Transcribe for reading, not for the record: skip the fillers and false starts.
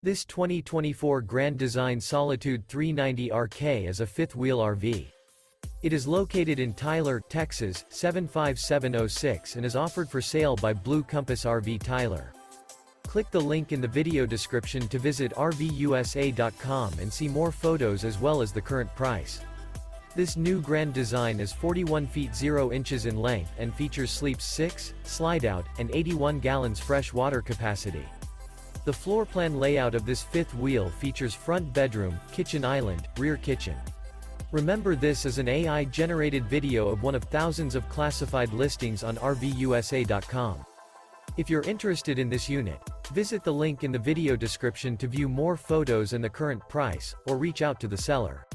This 2024 Grand Design Solitude 390RK is a fifth-wheel RV. It is located in Tyler, Texas, 75706 and is offered for sale by Blue Compass RV Tyler. Click the link in the video description to visit RVUSA.com and see more photos as well as the current price. This new Grand Design is 41 feet 0 inches in length and features sleeps 6, Slideout, and 81 gallons fresh water capacity. The floor plan layout of this fifth wheel features front bedroom, kitchen island, rear kitchen. Remember, this is an AI-generated video of one of thousands of classified listings on RVUSA.com. If you're interested in this unit, visit the link in the video description to view more photos and the current price, or reach out to the seller.